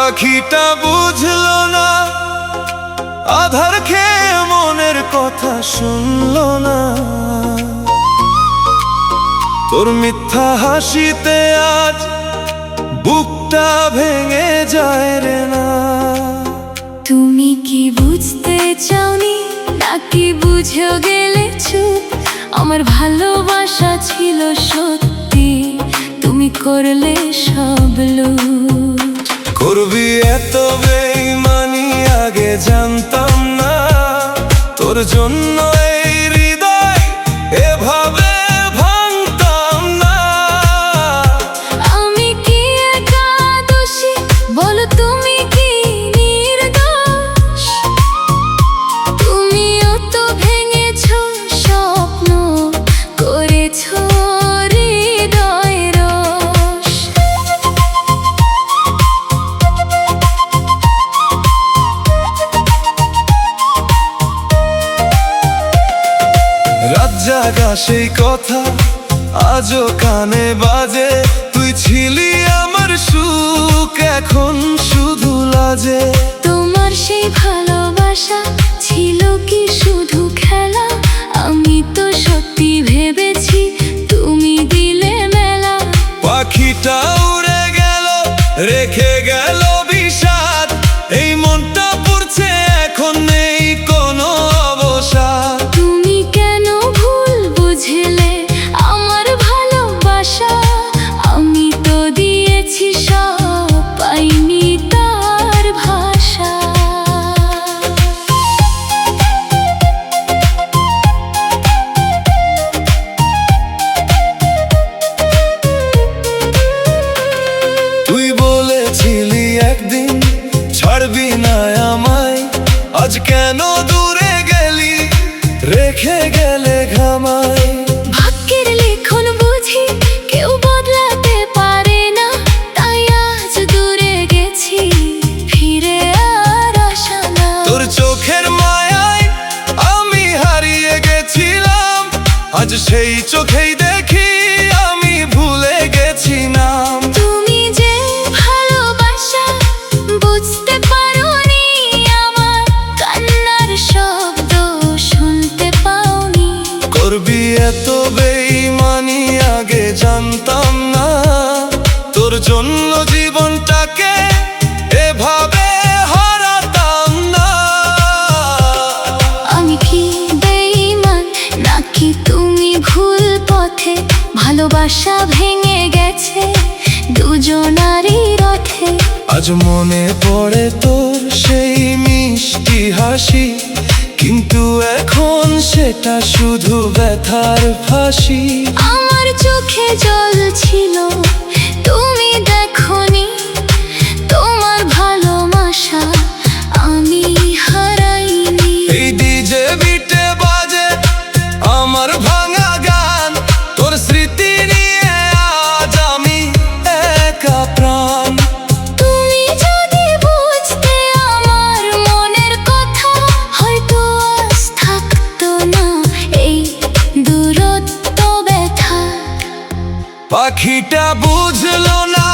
পাখিটা বুঝলো না, আধার খেয়ে মনের কথা শুনলো না। তোর মিথ্যা হাসিতে আজ বুকটা ভেঙে যায় রে না। তুমি কি বুঝতে চাওনি নাকি বুঝে গেলে চুপ? আমার ভালোবাসা ছিল সত্যি, তুমি করলে সব লুট। করবি এত বেইমানি আগে জানতাম না, তোর জন্য এই হৃদয় এভাবে ভাঙতাম না। আমি কি একা দোষী বলো, তুমি কি নির্দোষ? তুমিও তো ভেঙেছো স্বপ্ন, করেছো হৃদয় রোষ। রাত জাগা সেই কথা আজও কানে বাজে, তুই ছিলি আমার সুখ এখন শুধু লাজে। তোমার সেই ভালোবাসা ছিল কি শুধু খেলা? আমি তো সত্যি ভেবেছি তুমি দিলে মেলা। পাখিটা উড়ে গেল রেখে গেল বিষাদ, এই মনটা পড়ছে এখন নেই কোনো অবসাদ। তুমি কেন ভুল বুঝলে আমার ভালোবাসা? আমি তো দিয়েছি সব, পাইনি তার ভাষা। তুই বলেছিলি একদিন ছাড়বি না আমায়, আজ কেন দূরে গেলি রেখে গেলে ঘামায়। ভাগ্যের লেখন বুঝি কেউ বদলাতে পারে না, তাই আজ দূরে গেছি ফিরে আর আসা না। তোর চোখের মায়ায় আমি হারিয়ে গেছিলাম, আজ সেই চোখেই দেখি আমি ভুলে গেছি নাম। তুমি যে ভালোবাসা বুঝতে পারোনি, আমার কান্নার শব্দ শুনতে পাওনি। করবি এত বেইমানি আগে জানতাম না, তোর জন্য জীবনটাকে এভাবে হারাতাম না। আমি কি বেঈমান নাকি তুমি ভুল পথে? ভালোবাসা ভেঙে গেছে দুজনারই রথে। আজ মনে পড়ে তোর সেই মিষ্টি হাসি, কিন্তু এখন সেটা শুধু ব্যথার ফাঁসি। আমার চোখে জল ছিল তুমি দেখোনি, তোমার ভালোবাসা আমি হারাইনি। এই ডিজে বিটে বাজে আমার ভাঙা গান, তোর স্মৃতি নিয়ে আজ আমি একা প্রাণ। তুমি যদি বুঝতে আমার মনের কথা, হয়তো আজ থাকতো না এই দূরত্ব ব্যথা। পাখিটা বুঝলো না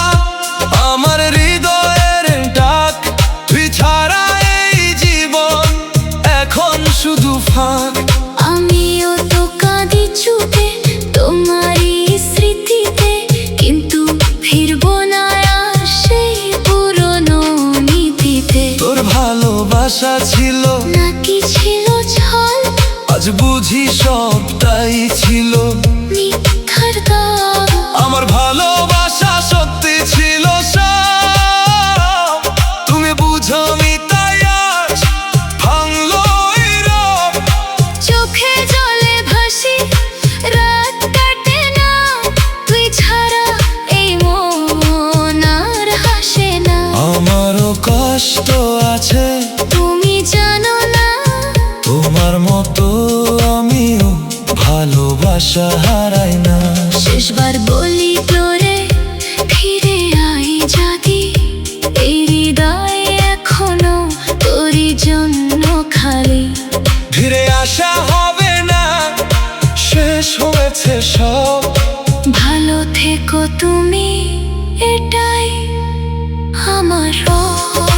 আমার হৃদয়ের ডাক, তুই ছাড়া এই জীবন এখন শুধু ফাঁক। আমিও তো কাঁদি চুপে তোমারই স্মৃতিতে, কিন্তু ফিরবো না আর সেই পুরনো নীতিতে। তোর ভালোবাসা ছিল নাকি ছিল ছল, আজ বুঝি সবটাই ছিল মিথ্যার দাগ। আমার ভালোবাসা সত্যি ছিল সব, তুমি বুঝোনি তাই আজ ভাঙলো এই রব। চোখে জলে ভাসি রাত কাটে না, তুই ছাড়া এই মন আর হাসে না। আমারও কষ্ট আছে তুমি জানো না, তোমার মতো আমিও ভালোবাসা হারাই না। শেষবার বলি তোরে ফিরে আই যদি, এই হৃদয় এখনো তোরই জন্য খালি। ফিরে আসা হবে না, শেষ হয়েছে সব। ভালো থেকো তুমি, এটাই আমার